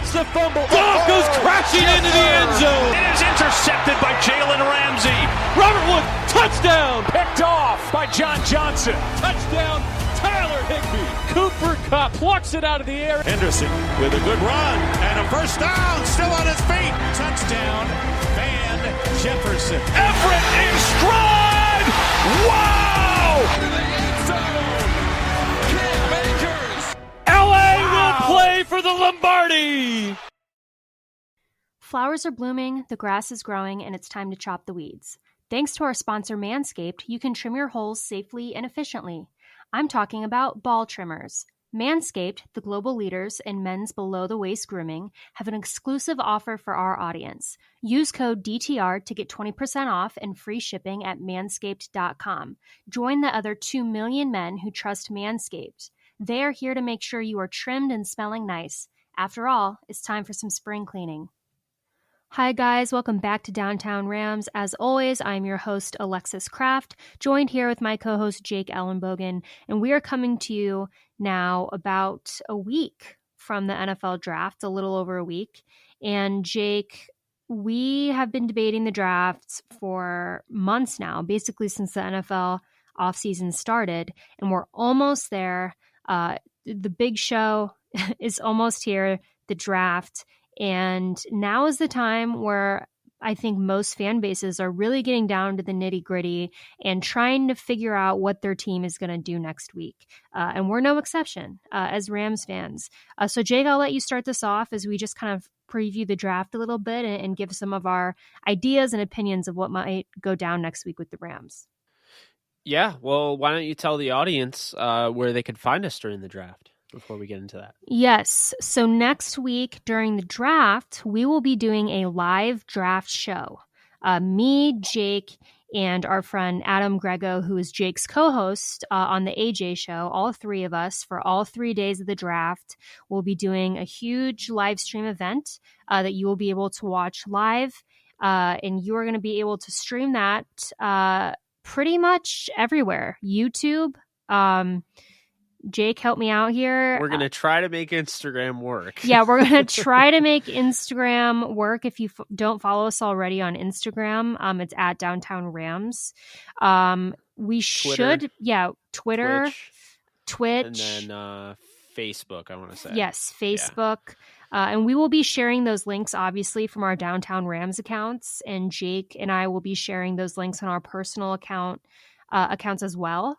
Fakes the fumble. Goff goes crashing into the end zone. It is intercepted by Jalen Ramsey. Robert Wood, touchdown. Picked off by John Johnson. Touchdown, Tyler Higbee. Cooper Kupp plucks it out of the air. Henderson with a good run and a first down. Still on his feet. Touchdown, Van Jefferson. Everett in stride. Wow! LA will play for the Lombardi. Flowers are blooming, the grass is growing, and it's time to chop the weeds. Thanks to our sponsor Manscaped, you can trim your holes safely and efficiently. I'm talking about ball trimmers. Manscaped, the global leaders in men's below-the-waist grooming, have an exclusive offer for our audience. Use code DTR to get 20% off and free shipping at manscaped.com. Join the other 2 million men who trust Manscaped. They are here to make sure you are trimmed and smelling nice. After all, it's time for some spring cleaning. Hi guys, welcome back to Downtown Rams. As always, I'm your host, Alexis Kraft, joined here with my co-host, Jake Ellenbogen, and we are coming to you now about a week from the NFL draft, a little over a week. And Jake, we have been debating the draft for months now, basically since the NFL offseason started, and we're almost there. The big show is almost here, the draft. And now is the time where I think most fan bases are really getting down to the nitty gritty and trying to figure out what their team is going to do next week. And we're no exception as Rams fans. So Jake, I'll let you start this off as we just kind of preview the draft a little bit and give some of our ideas and opinions of what might go down next week with the Rams. Yeah, well, why don't you tell the audience where they could find us during the draft before we get into that? Yes, so next week during the draft, we will be doing a live draft show. Me, Jake, and our friend Adam Grego, who is Jake's co-host on the AJ show, all three of us for all 3 days of the draft, will be doing a huge live stream event that you will be able to watch live, and you are going to be able to stream that pretty much everywhere. YouTube. Jake, help me out here. We're going to try to make Instagram work. Yeah, we're going to try to make Instagram work. If you don't follow us already on Instagram, it's at Downtown Rams. We should, Twitter, Twitch. And then Facebook, I want to say. Yes, Facebook. Yeah. And we will be sharing those links, obviously, from our Downtown Rams accounts. And Jake and I will be sharing those links on our personal accounts as well.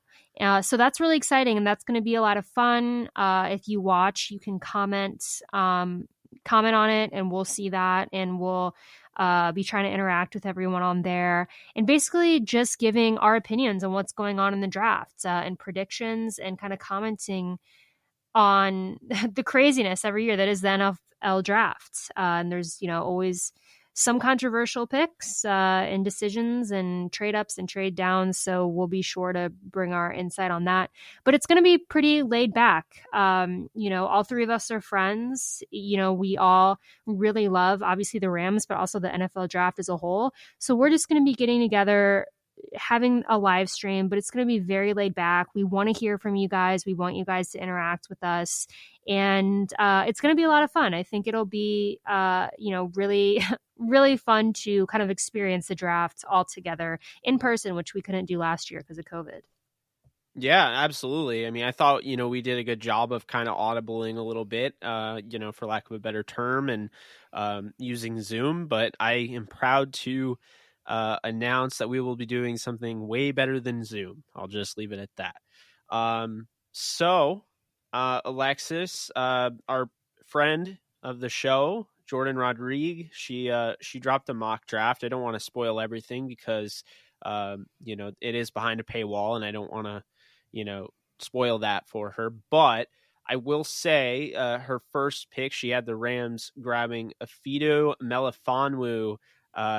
So that's really exciting, and that's going to be a lot of fun. If you watch, you can comment on it, and we'll see that, and we'll be trying to interact with everyone on there, and basically just giving our opinions on what's going on in the draft and predictions, and kind of commenting on the craziness every year that is the NFL draft. And there's always some controversial picks and decisions and trade ups and trade downs. So we'll be sure to bring our insight on that. But it's going to be pretty laid back. All three of us are friends. We all really love, obviously, the Rams, but also the NFL draft as a whole. So we're just going to be getting together, having a live stream, but it's going to be very laid back. We want to hear from you guys. We want you guys to interact with us. And it's going to be a lot of fun. I think it'll be, really, really fun to kind of experience the draft all together in person, which we couldn't do last year because of COVID. Yeah, absolutely. I mean, I thought, we did a good job of kind of audibling a little bit, for lack of a better term, and using Zoom. But I am proud to announce that we will be doing something way better than Zoom. I'll just leave it at that. Alexis, our friend of the show, Jordan Rodriguez, she dropped a mock draft. I don't want to spoil everything because, it is behind a paywall, and I don't want to, spoil that for her. But I will say her first pick, she had the Rams grabbing Ifeatu Melifonwu.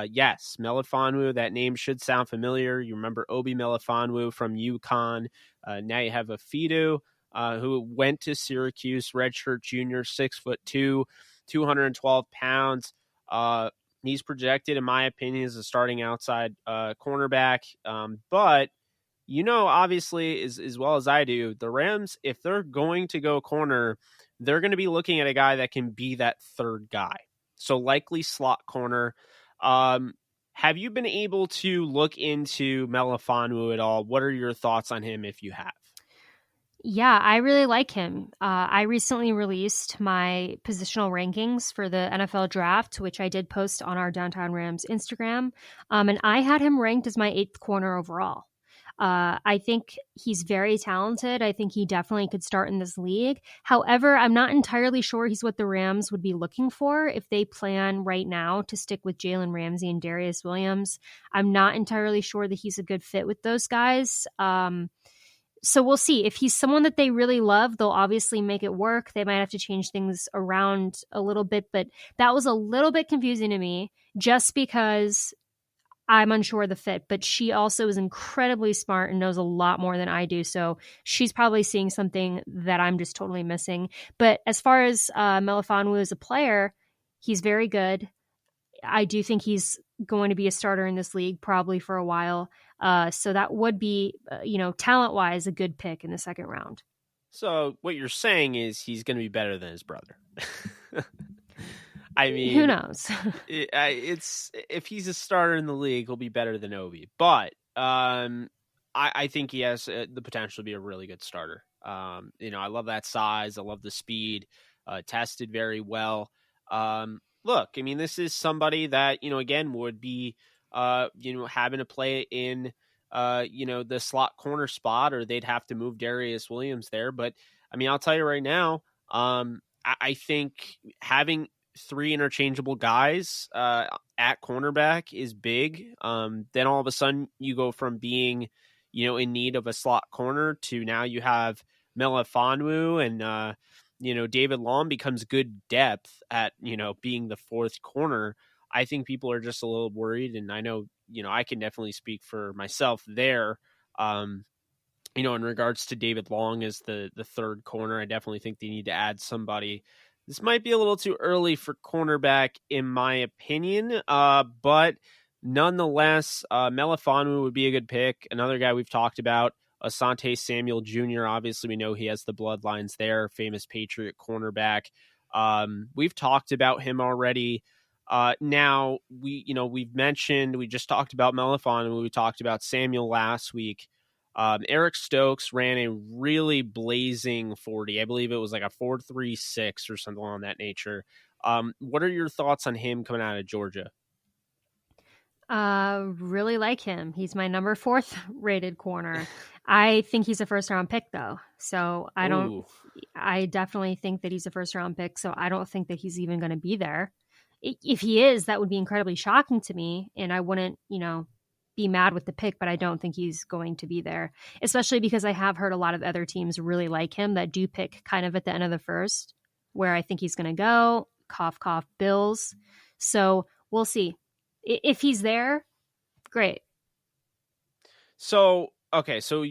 Yes, Melifonwu, that name should sound familiar. You remember Obi Melifonwu from UConn. Now you have Ifeatu, who went to Syracuse, redshirt junior, 6'2", 212 pounds. He's projected, in my opinion, as a starting outside cornerback. But obviously as well as I do, the Rams, if they're going to go corner, they're going to be looking at a guy that can be that third guy. So likely slot corner. Have you been able to look into Melifonwu at all? What are your thoughts on him if you have? Yeah, I really like him. I recently released my positional rankings for the NFL draft, which I did post on our Downtown Rams Instagram. And I had him ranked as my 8th corner overall. I think he's very talented. I think he definitely could start in this league. However, I'm not entirely sure he's what the Rams would be looking for if they plan right now to stick with Jalen Ramsey and Darius Williams. I'm not entirely sure that he's a good fit with those guys. So we'll see. If he's someone that they really love, they'll obviously make it work. They might have to change things around a little bit, but that was a little bit confusing to me just because I'm unsure of the fit. But she also is incredibly smart and knows a lot more than I do. So she's probably seeing something that I'm just totally missing. But as far as Melifonwu as a player, he's very good. I do think he's going to be a starter in this league probably for a while. So that would be, talent-wise, a good pick in the second round. So what you're saying is he's going to be better than his brother. I mean, who knows? It's if he's a starter in the league, he'll be better than Obi. But I think he has the potential to be a really good starter. I love that size. I love the speed. Tested very well. Look, I mean, this is somebody that, again, would be, having to play in, the slot corner spot, or they'd have to move Darius Williams there. But I mean, I'll tell you right now, I think having 3 interchangeable guys at cornerback is big. Then all of a sudden you go from being, in need of a slot corner to now you have Melifonwu and, David Long becomes good depth at, being the 4th corner. I think people are just a little worried. And I know, I can definitely speak for myself there. In regards to David Long as the 3rd corner, I definitely think they need to add somebody. This might be a little too early for cornerback, in my opinion. But nonetheless, Melifonwu would be a good pick. Another guy we've talked about, Asante Samuel Jr. Obviously, we know he has the bloodlines there. Famous Patriot cornerback. We've talked about him already. Now we just talked about Melifonwu. We talked about Samuel last week. Eric Stokes ran a really blazing 40. I believe it was like a 4.36 or something on that nature. What are your thoughts on him coming out of Georgia? Really like him. He's my number 4th rated corner. I think he's a 1st-round pick, though. So I definitely think that he's a 1st-round pick. So I don't think that he's even going to be there. If he is, that would be incredibly shocking to me. And I wouldn't, be mad with the pick, but I don't think he's going to be there, especially because I have heard a lot of other teams really like him that do pick kind of at the end of the 1st, where I think he's going to go. Cough, cough, Bills. So we'll see. If he's there, great. So, okay. So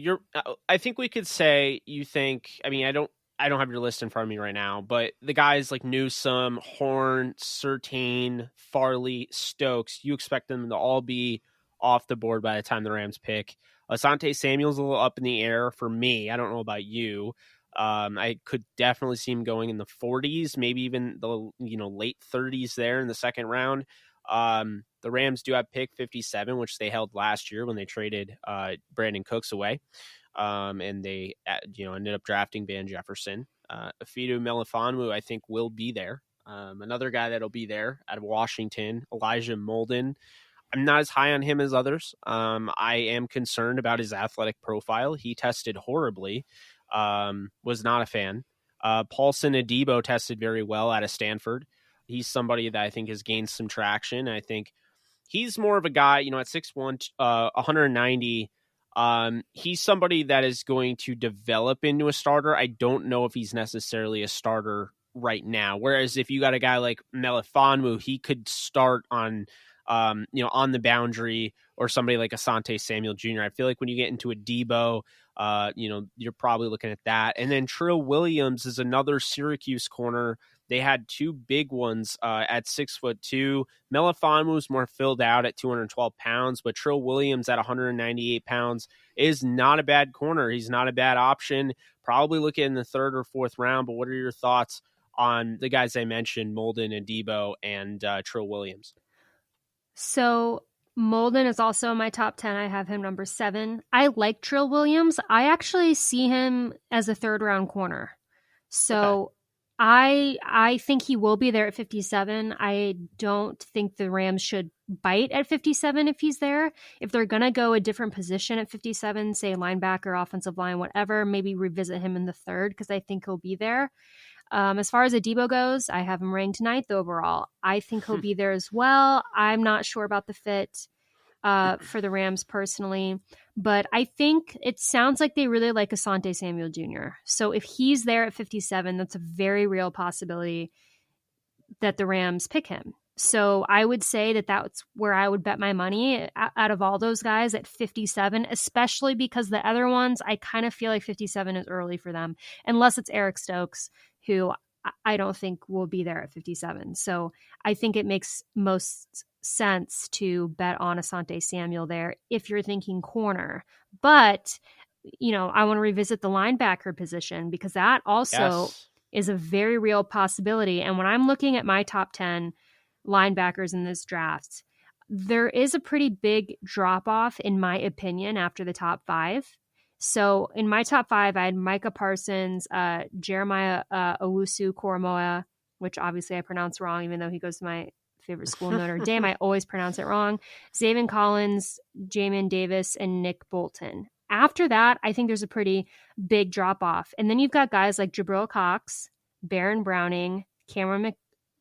I think we could say you think, I mean, I don't have your list in front of me right now, but the guys like Newsome, Horn, Surtain, Farley, Stokes, you expect them to all be off the board by the time the Rams pick. Asante Samuel's a little up in the air for me. I don't know about you. I could definitely see him going in the 40s, maybe even the late 30s there in the 2nd round. The Rams do have pick 57, which they held last year when they traded Brandon Cooks away. And they ended up drafting Van Jefferson. Afidu Melifonwu, I think, will be there. Another guy that'll be there out of Washington, Elijah Molden. I'm not as high on him as others. I am concerned about his athletic profile. He tested horribly. Was not a fan. Paulson Adebo tested very well out of Stanford. He's somebody that I think has gained some traction. I think he's more of a guy, at 6'1", 190. He's somebody that is going to develop into a starter. I don't know if he's necessarily a starter right now. Whereas if you got a guy like Melifonwu, he could start on the boundary, or somebody like Asante Samuel Jr. I feel like when you get into a Debo, you're probably looking at that. And then Trill Williams is another Syracuse corner they had two big ones at 6'2". Melifonwu was more filled out at 212 pounds, but Trill Williams at 198 pounds is not a bad corner. He's not a bad option. Probably looking in the third or fourth round, but what are your thoughts on the guys I mentioned, Molden and Debo and Trill Williams? So Molden is also in my top 10. I have him number 7. I like Trill Williams. I actually see him as a third round corner. So I think he will be there at 57. I don't think the Rams should bite at 57 if he's there. If they're going to go a different position at 57, say linebacker, offensive line, whatever, maybe revisit him in the third because I think he'll be there. As far as Adebo goes, I have him ranked 9th overall. I think he'll be there as well. I'm not sure about the fit for the Rams personally, but I think it sounds like they really like Asante Samuel Jr. So if he's there at 57, that's a very real possibility that the Rams pick him. So I would say that that's where I would bet my money out of all those guys at 57, especially because the other ones, I kind of feel like 57 is early for them, unless it's Eric Stokes, who I don't think will be there at 57. So I think it makes most sense to bet on Asante Samuel there if you're thinking corner. But, you know, I want to revisit the linebacker position because that also is a very real possibility. And when I'm looking at my top 10 linebackers in this draft, there is a pretty big drop off, in my opinion, after the top 5. So in my top 5, I had Micah Parsons, Jeremiah Owusu-Koramoah, which obviously I pronounce wrong, even though he goes to my favorite school, Notre Dame. I always pronounce it wrong. Zaven Collins, Jamin Davis, and Nick Bolton. After that, I think there's a pretty big drop off. And then you've got guys like Jabril Cox, Baron Browning, Cameron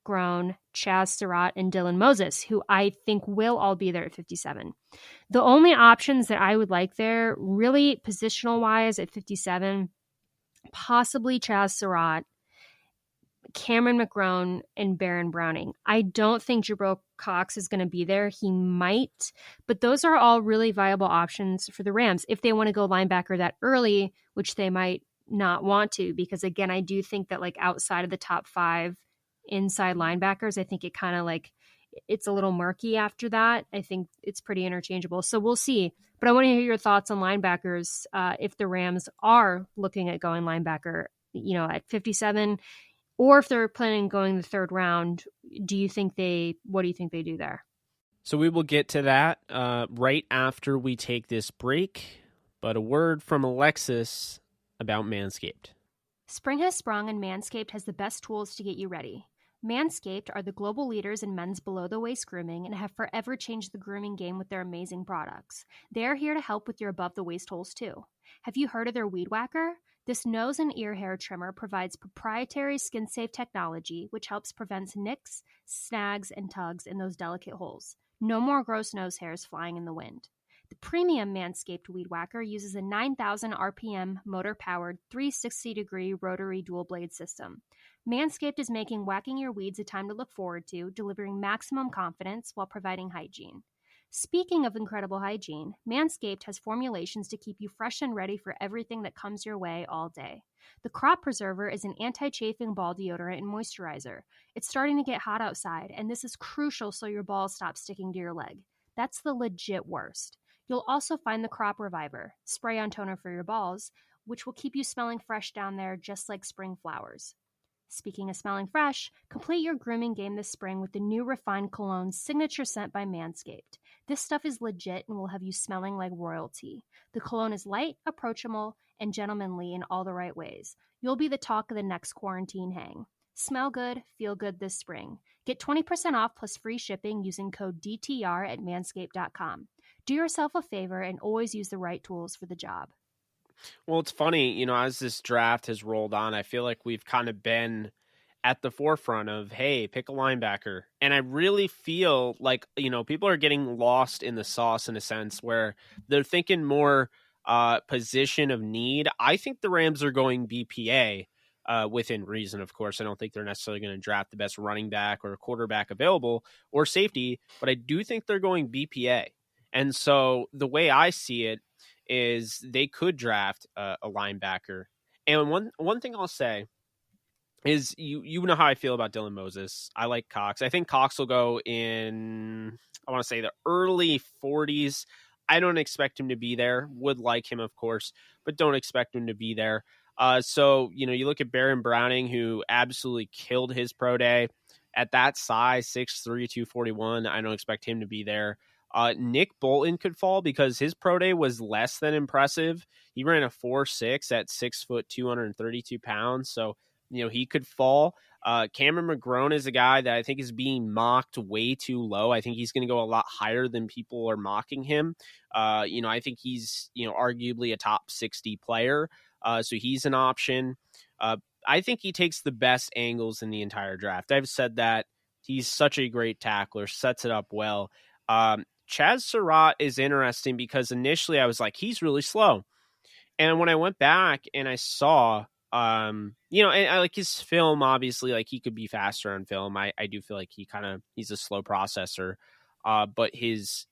Mcgrone, Chaz Serrat, and Dylan Moses, who I think will all be there at 57. The only options that I would like there, really positional-wise at 57, possibly Chaz Surratt, Cameron Mcgrone, and Baron Browning. I don't think Jabril Cox is going to be there. He might, but those are all really viable options for the Rams if they want to go linebacker that early, which they might not want to, because again, I do think that like outside of the top 5 inside linebackers, I think it kind of like it's a little murky after that. I think it's pretty interchangeable. So we'll see. But I want to hear your thoughts on linebackers if the Rams are looking at going linebacker, you know, at 57, or if they're planning on going the third round. What do you think they do there? So we will get to that right after we take this break. But a word from Alexis about Manscaped. Spring has sprung and Manscaped has the best tools to get you ready. Manscaped are the global leaders in men's below-the-waist grooming and have forever changed the grooming game with their amazing products. They are here to help with your above-the-waist holes, too. Have you heard of their Weed Whacker? This nose and ear hair trimmer provides proprietary skin-safe technology, which helps prevent nicks, snags, and tugs in those delicate holes. No more gross nose hairs flying in the wind. The premium Manscaped Weed Whacker uses a 9,000 RPM motor-powered 360-degree rotary dual-blade system. Manscaped is making whacking your weeds a time to look forward to, delivering maximum confidence while providing hygiene. Speaking of incredible hygiene, Manscaped has formulations to keep you fresh and ready for everything that comes your way all day. The Crop Preserver is an anti-chafing ball deodorant and moisturizer. It's starting to get hot outside, and this is crucial so your balls stop sticking to your leg. That's the legit worst. You'll also find the Crop Reviver, spray-on toner for your balls, which will keep you smelling fresh down there just like spring flowers. Speaking of smelling fresh, complete your grooming game this spring with the new refined cologne Signature Scent by Manscaped. This stuff is legit and will have you smelling like royalty. The cologne is light, approachable, and gentlemanly in all the right ways. You'll be the talk of the next quarantine hang. Smell good, feel good this spring. Get 20% off plus free shipping using code DTR at manscaped.com. Do yourself a favor and always use the right tools for the job. Well, it's funny, you know, as this draft has rolled on, I feel like we've kind of been at the forefront of, hey, pick a linebacker. And I really feel like, you know, people are getting lost in the sauce in a sense where they're thinking more position of need. I think the Rams are going BPA within reason, of course. I don't think they're necessarily going to draft the best running back or quarterback available or safety, but I do think they're going BPA. And so the way I see it is they could draft a linebacker. And one thing I'll say is you know how I feel about Dylan Moses. I like Cox. I think Cox will go in, I want to say, the early 40s. I don't expect him to be there. Would like him, of course, but don't expect him to be there. So, you look at Baron Browning, who absolutely killed his pro day at that size, 6'3", 241. I don't expect him to be there. Nick Bolton could fall because his pro day was less than impressive. He ran a 4.6 at 6 foot, 232 pounds. So, he could fall. Cameron Mcgrone is a guy that I think is being mocked way too low. I think he's going to go a lot higher than people are mocking him. I think he's, arguably a top 60 player. So he's an option. I think he takes the best angles in the entire draft. I've said that. He's such a great tackler, sets it up well. Chaz Serrat is interesting because initially I was like, he's really slow. And when I went back and I saw, and I like his film, obviously, like he could be faster on film. I do feel like he's a slow processor. But his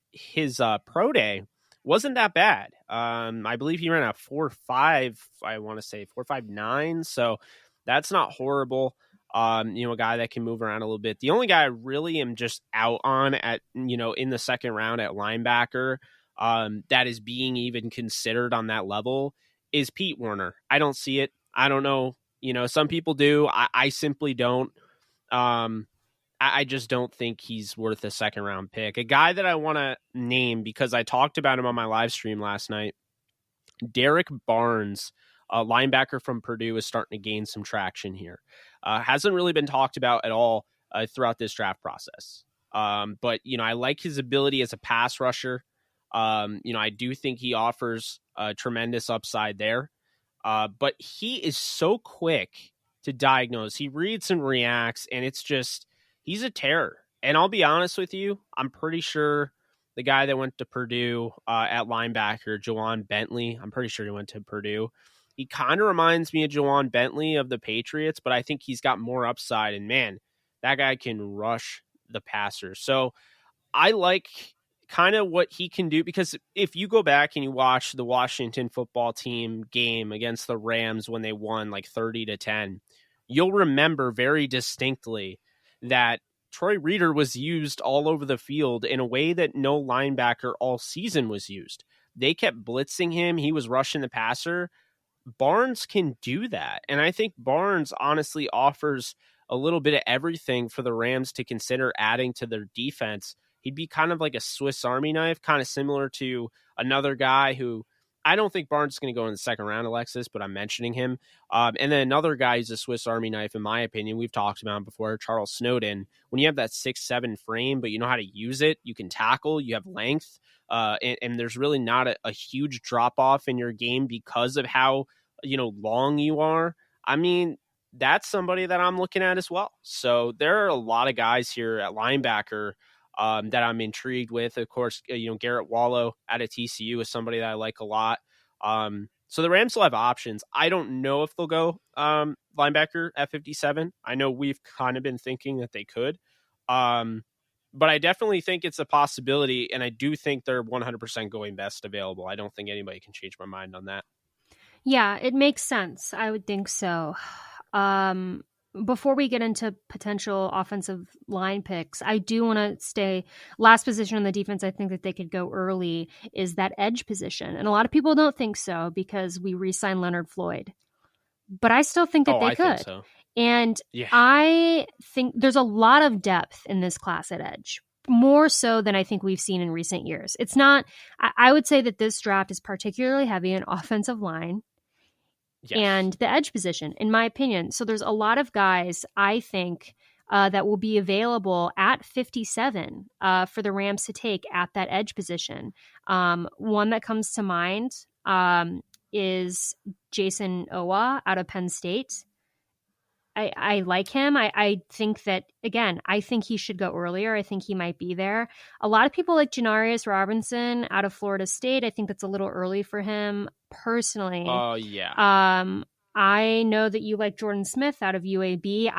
pro day wasn't that bad. I believe he ran a 4.5, I want to say 4.59. So that's not horrible. A guy that can move around a little bit. The only guy I really am just out on at, in the second round at linebacker, that is being even considered on that level is Pete Werner. I don't see it. I don't know. Some people do. I simply don't. I just don't think he's worth a second round pick. A guy that I want to name because I talked about him on my live stream last night, Derek Barnes, a linebacker from Purdue, is starting to gain some traction here. Hasn't really been talked about at all throughout this draft process. But, I like his ability as a pass rusher. I do think he offers a tremendous upside there. But he is so quick to diagnose. He reads and reacts, and it's just, he's a terror. And I'll be honest with you, I'm pretty sure the guy that went to Purdue at linebacker, Jawan Bentley, I'm pretty sure he went to Purdue. He kind of reminds me of Jawan Bentley of the Patriots, but I think he's got more upside. And man, that guy can rush the passer. So I like kind of what he can do, because if you go back and you watch the Washington football team game against the Rams when they won like 30-10, you'll remember very distinctly that Troy Reeder was used all over the field in a way that no linebacker all season was used. They kept blitzing him. He was rushing the passer. Barnes can do that. And I think Barnes honestly offers a little bit of everything for the Rams to consider adding to their defense. He'd be kind of like a Swiss Army knife, kind of similar to another guy who I don't think Barnes is going to go in the second round, Alexis, but I'm mentioning him. And then another guy who's a Swiss Army knife, in my opinion, we've talked about him before, Charles Snowden. When you have that 6'7" frame, but you know how to use it, you can tackle, you have length, and there's really not a huge drop-off in your game because of how long you are. I mean, that's somebody that I'm looking at as well. So there are a lot of guys here at linebacker that I'm intrigued with. Of course, Garrett Wallow out of TCU is somebody that I like a lot. So the Rams will have options. I don't know if they'll go linebacker at 57. I know we've kind of been thinking that they could. But I definitely think it's a possibility, and I do think they're 100% going best available. I don't think anybody can change my mind on that. Yeah, it makes sense. I would think so. Before we get into potential offensive line picks, I do want to stay last position on the defense. I think that they could go early is that edge position. And a lot of people don't think so because we re-signed Leonard Floyd. But I still think that they could. Think so. And yeah. I think there's a lot of depth in this class at edge, more so than I think we've seen in recent years. It's not, I would say that this draft is particularly heavy in offensive line. Yes. And the edge position, in my opinion. So there's a lot of guys, I think, that will be available at 57 for the Rams to take at that edge position. One that comes to mind is Jason Owa out of Penn State. I like him. I think that, again, I think he should go earlier. I think he might be there. A lot of people like Janarius Robinson out of Florida State. I think that's a little early for him personally. Oh, yeah. I know that you like Jordan Smith out of UAB.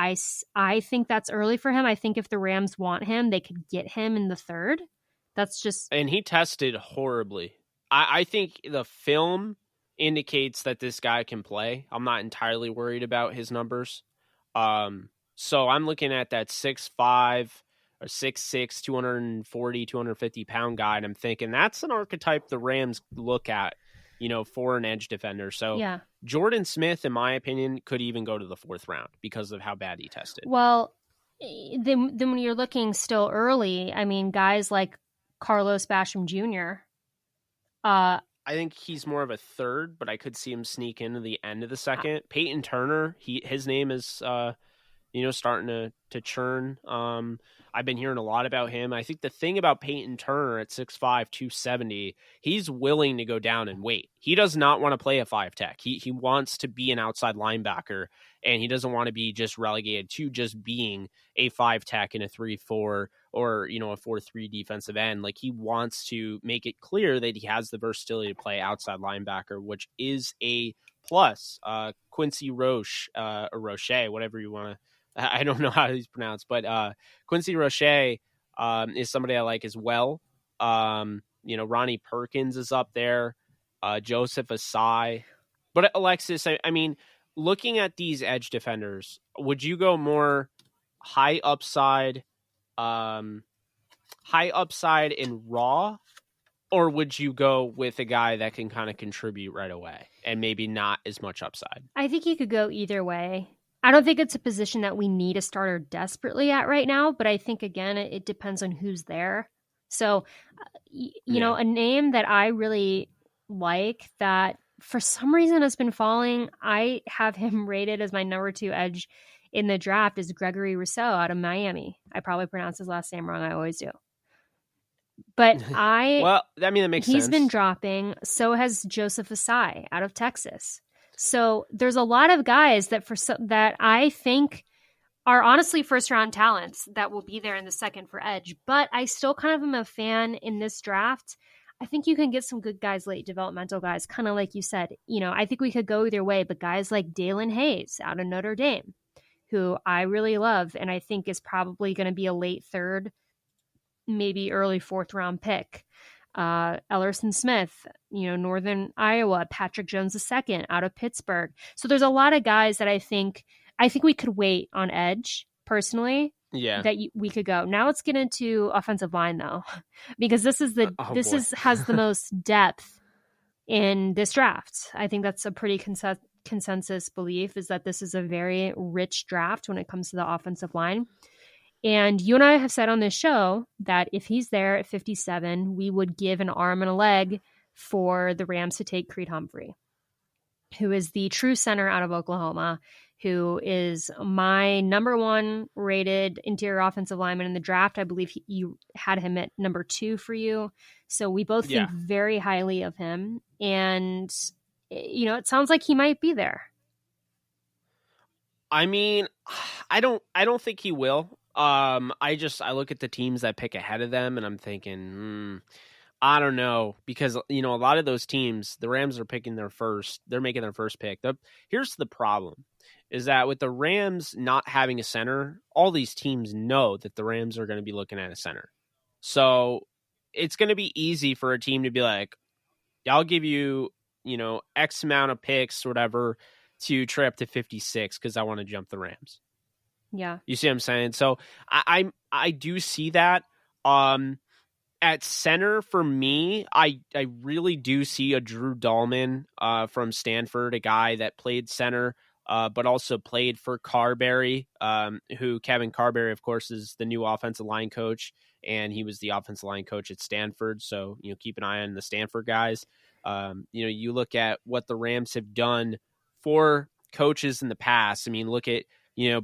I think that's early for him. I think if the Rams want him, they could get him in the third. That's just... And he tested horribly. I think the film indicates that this guy can play. I'm not entirely worried about his numbers. So I'm looking at that 6'5" or 6'6", 240, 250-pound guy, and I'm thinking that's an archetype the Rams look at, for an edge defender. So Yeah. Jordan Smith, in my opinion, could even go to the 4th round because of how bad he tested. Well, then when you're looking still early, I mean, guys like Carlos Basham Jr. I think he's more of a 3rd, but I could see him sneak into the end of the 2nd. Peyton Turner, his name is starting to churn. I've been hearing a lot about him. I think the thing about Peyton Turner at 6'5", 270, he's willing to go down and wait. He does not want to play a 5-tech. He wants to be an outside linebacker, and he doesn't want to be just relegated to just being a 5-tech in a 3-4 or, a 4-3 defensive end. Like, he wants to make it clear that he has the versatility to play outside linebacker, which is a plus. Quincy Roche, or Roche, whatever you want to, I don't know how he's pronounced, but Quincy Roche is somebody I like as well. Ronnie Perkins is up there, Joseph Asai. But Alexis, I mean, looking at these edge defenders, would you go more high upside in raw, or would you go with a guy that can kind of contribute right away and maybe not as much upside? I think you could go either way. I don't think it's a position that we need a starter desperately at right now, but I think, again, it depends on who's there. So, a name that I really like that for some reason has been falling, I have him rated as my number 2 edge in the draft, is Gregory Rousseau out of Miami. I probably pronounce his last name wrong. I always do. But that makes sense. He's been dropping. So has Joseph Asai out of Texas. So there's a lot of guys that I think are honestly first-round talents that will be there in the 2nd for edge. But I still kind of am a fan in this draft. I think you can get some good guys late, developmental guys, kind of like you said. I think we could go either way, but guys like Dalen Hayes out of Notre Dame, who I really love and I think is probably going to be a late 3rd, maybe early 4th round pick. Ellerson Smith, Northern Iowa, Patrick Jones II out of Pittsburgh. So there's a lot of guys that I think we could wait on edge personally. Yeah, that we could go. Now let's get into offensive line though, because this has the most depth in this draft. I think that's a pretty consensus belief, is that this is a very rich draft when it comes to the offensive line. And you and I have said on this show that if he's there at 57, we would give an arm and a leg for the Rams to take Creed Humphrey, who is the true center out of Oklahoma, who is my number 1 rated interior offensive lineman in the draft. I believe you had him at number 2 for you. So we both think very highly of him. And, it sounds like he might be there. I mean, I don't think he will. I look at the teams that pick ahead of them and I'm thinking, I don't know, because, a lot of those teams, the Rams are picking they're making their first pick. Here's the problem, is that with the Rams not having a center, all these teams know that the Rams are going to be looking at a center. So it's going to be easy for a team to be like, I'll give you, X amount of picks or whatever to trade up to 56 because I want to jump the Rams. Yeah. You see what I'm saying? So I do see that. At center for me, I really do see a Drew Dahlman from Stanford, a guy that played center, but also played for Carberry, who Kevin Carberry, of course, is the new offensive line coach, and he was the offensive line coach at Stanford. So, keep an eye on the Stanford guys. You look at what the Rams have done for coaches in the past. I mean, look at,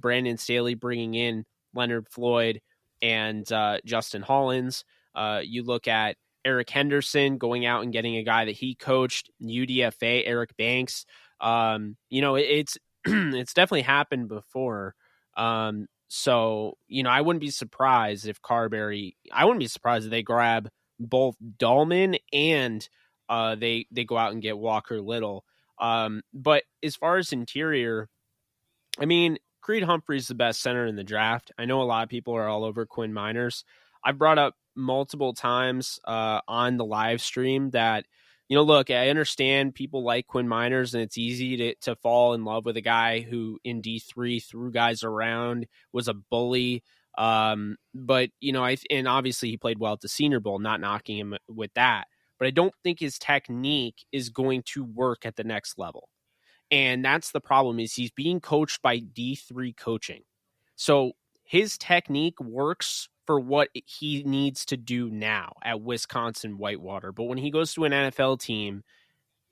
Brandon Staley bringing in Leonard Floyd and Justin Hollins. You look at Eric Henderson going out and getting a guy that he coached, UDFA, Eric Banks. It's it's definitely happened before. So, I wouldn't be surprised if they grab both Dahlman and they go out and get Walker Little. But as far as interior, I mean, Creed Humphrey's the best center in the draft. I know a lot of people are all over Quinn Miners. I've brought up multiple times on the live stream that look, I understand people like Quinn Miners, and it's easy to fall in love with a guy who in D3 threw guys around, was a bully. But, and obviously he played well at the Senior Bowl, not knocking him with that. But I don't think his technique is going to work at the next level. And that's the problem, is he's being coached by D3 coaching. So his technique works for what he needs to do now at Wisconsin Whitewater. But when he goes to an NFL team,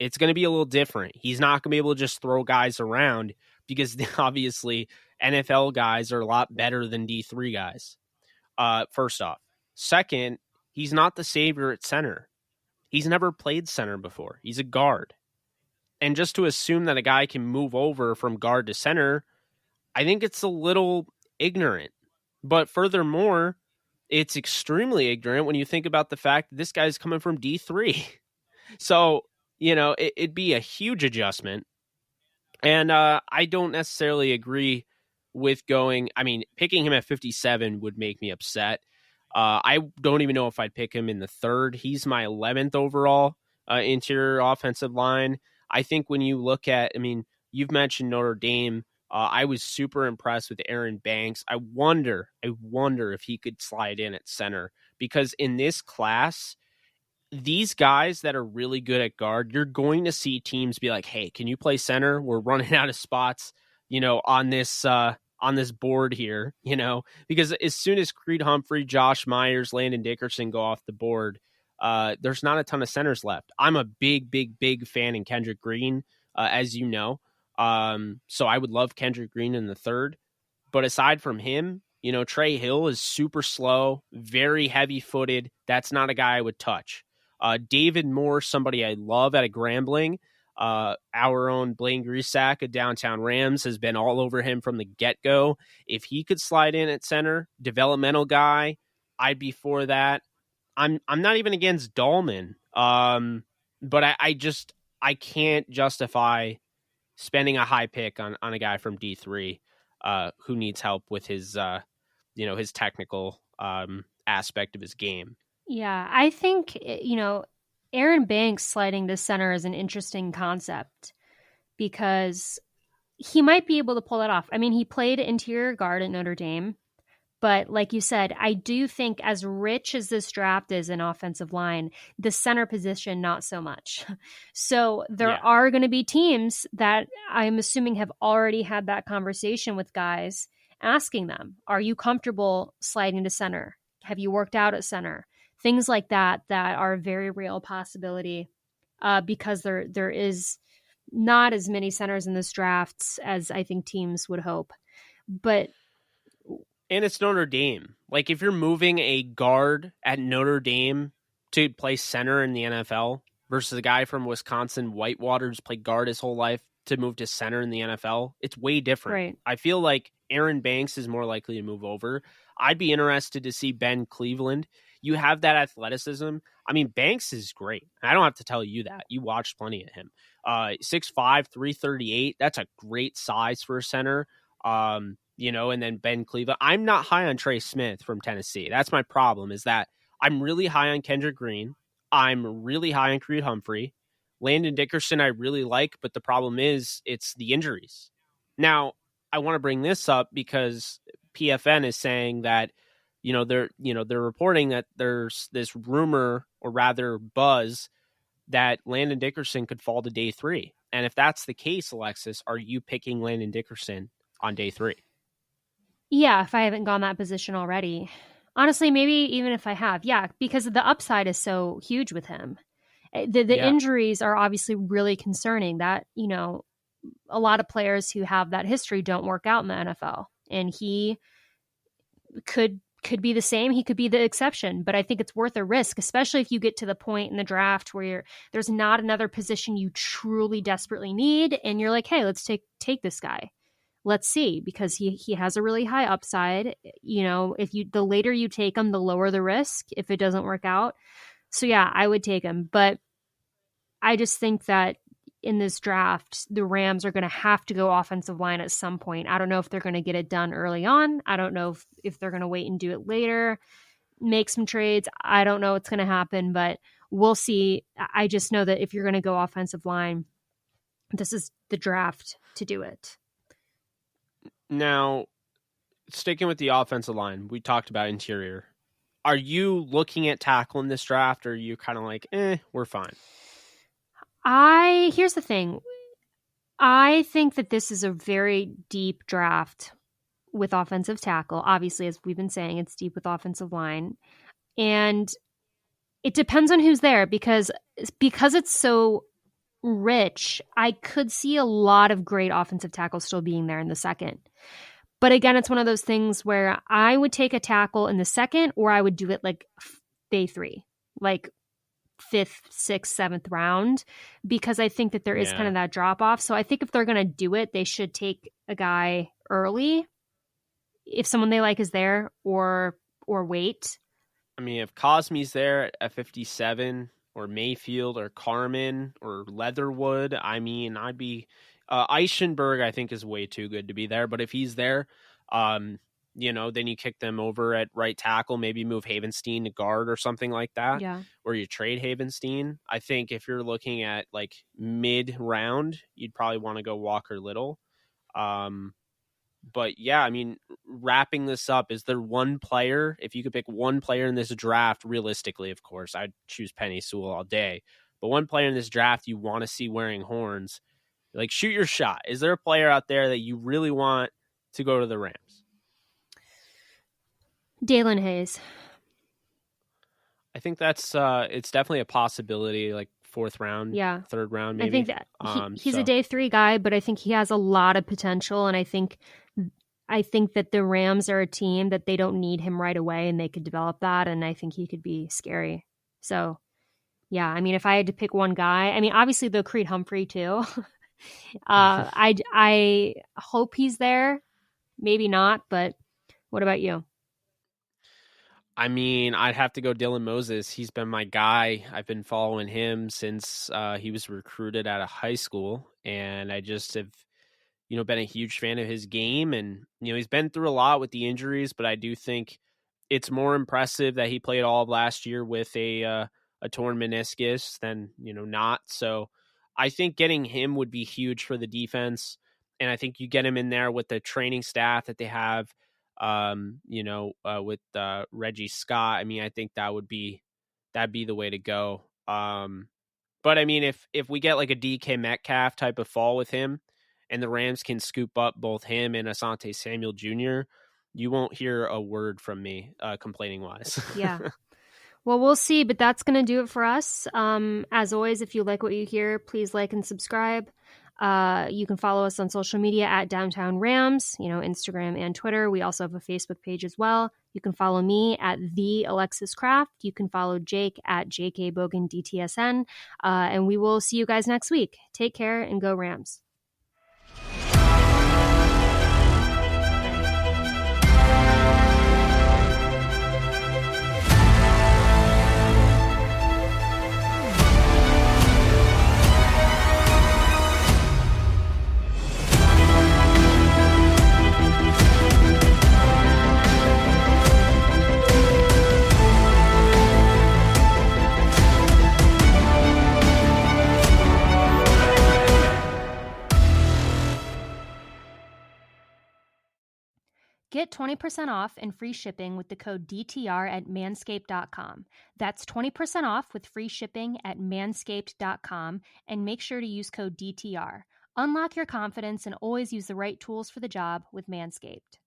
it's going to be a little different. He's not going to be able to just throw guys around, because obviously NFL guys are a lot better than D3 guys. First off. Second, he's not the savior at center. He's never played center before. He's a guard. And just to assume that a guy can move over from guard to center, I think it's a little ignorant. But furthermore, it's extremely ignorant when you think about the fact that this guy's coming from D3. So, it'd be a huge adjustment. And I don't necessarily agree with picking him at 57 would make me upset. I don't even know if I'd pick him in the third. He's my 11th overall interior offensive line. I think when you look at, you've mentioned Notre Dame. I was super impressed with Aaron Banks. I wonder if he could slide in at center, because in this class, these guys that are really good at guard, you're going to see teams be like, hey, can you play center? We're running out of spots, on this board here, because as soon as Creed Humphrey, Josh Myers, Landon Dickerson go off the board, there's not a ton of centers left. I'm a big fan in Kendrick Green, as you know. So I would love Kendrick Green in the third. But aside from him, Trey Hill is super slow, very heavy-footed. That's not a guy I would touch. David Moore, somebody I love at a Grambling. Our own Blaine Grisack of Downtown Rams has been all over him from the get-go. If he could slide in at center, developmental guy, I'd be for that. I'm not even against Dahlman, but I can't justify spending a high pick on a guy from D3 who needs help with his his technical aspect of his game. Yeah, I think, Aaron Banks sliding to center is an interesting concept, because he might be able to pull that off. He played interior guard at Notre Dame, but like you said, I do think as rich as this draft is in offensive line, the center position, not so much. So there are going to be teams that I'm assuming have already had that conversation with guys, asking them, are you comfortable sliding to center? Have you worked out at center? Things like that are a very real possibility, because there is not as many centers in this draft as I think teams would hope. And it's Notre Dame. Like, if you're moving a guard at Notre Dame to play center in the NFL versus a guy from Wisconsin Whitewater who's played guard his whole life to move to center in the NFL, it's way different. Right. I feel like Aaron Banks is more likely to move over. I'd be interested to see Ben Cleveland. You have that athleticism. Banks is great. I don't have to tell you that. You watched plenty of him. 6'5", 338. That's a great size for a center. And then Ben Cleveland. I'm not high on Trey Smith from Tennessee. That's my problem, is that I'm really high on Kendrick Green. I'm really high on Creed Humphrey. Landon Dickerson I really like, but the problem is it's the injuries. Now, I want to bring this up because PFN is saying that they're reporting that there's this rumor, or rather buzz, that Landon Dickerson could fall to day 3. And if that's the case, Alexis, are you picking Landon Dickerson on day 3? Yeah, if I haven't gone that position already. Honestly, maybe even if I have. Yeah, because the upside is so huge with him. The injuries are obviously really concerning. That, a lot of players who have that history don't work out in the NFL. And he could be the same. He could be the exception, but I think it's worth a risk, especially if you get to the point in the draft where there's not another position you truly desperately need. And you're like, hey, let's take this guy. Let's see, because he has a really high upside. The later you take him, the lower the risk if it doesn't work out. So yeah, I would take him, but I just think that in this draft, the Rams are going to have to go offensive line at some point. I don't know if they're going to get it done early on. I don't know if they're going to wait and do it later, make some trades. I don't know what's going to happen, but we'll see. I just know that if you're going to go offensive line, this is the draft to do it. Now, sticking with the offensive line, we talked about interior. Are you looking at tackle in this draft, or are you kind of like, we're fine? Here's the thing. I think that this is a very deep draft with offensive tackle. Obviously, as we've been saying, it's deep with offensive line. And it depends on who's there because it's so rich, I could see a lot of great offensive tackles still being there in the second. But again, it's one of those things where I would take a tackle in the second, or I would do it like day 3, like 5th, 6th, 7th round, because I think that there is kind of that drop off. So I think if they're going to do it, they should take a guy early if someone they like is there, or wait. I mean, if Cosme's there at 57, or Mayfield, or Carmen, or Leatherwood, I mean, I'd be Eichenberg. I think is way too good to be there. But if he's there, then you kick them over at right tackle. Maybe move Havenstein to guard or something like that. Yeah. Or you trade Havenstein. I think if you're looking at like mid round, you'd probably want to go Walker Little. But yeah, I mean, wrapping this up, is there one player, if you could pick one player in this draft, realistically, of course, I'd choose Penei Sewell all day, but one player in this draft you want to see wearing horns, like shoot your shot. Is there a player out there that you really want to go to the Rams? Dalen Hayes. I think that's it's definitely a possibility, like 4th round, 3rd round, maybe. I think that he's a day 3 guy, but I think he has a lot of potential, and I think that the Rams are a team that they don't need him right away, and they could develop that, and I think he could be scary. So, yeah, I mean, if I had to pick one guy, I mean, obviously the Creed Humphrey too. I hope he's there, maybe not, but what about you? I mean, I'd have to go Dylan Moses. He's been my guy. I've been following him since he was recruited out of high school, and I just have, been a huge fan of his game. And he's been through a lot with the injuries, but I do think it's more impressive that he played all of last year with a torn meniscus than not. So I think getting him would be huge for the defense, and I think you get him in there with the training staff that they have. With Reggie Scott, I mean, I think that'd be the way to go. But I mean, if we get like a DK Metcalf type of fall with him, and the Rams can scoop up both him and Asante Samuel Jr., you won't hear a word from me complaining wise. Yeah. Well, we'll see, but that's going to do it for us. As always, if you like what you hear, please like and subscribe. You can follow us on social media at Downtown Rams, Instagram and Twitter. We also have a Facebook page as well. You can follow me at the Alexis Craft. You can follow Jake at JK Bogan DTSN. And we will see you guys next week. Take care and go Rams. Get 20% off and free shipping with the code DTR at manscaped.com. That's 20% off with free shipping at manscaped.com, and make sure to use code DTR. Unlock your confidence and always use the right tools for the job with Manscaped.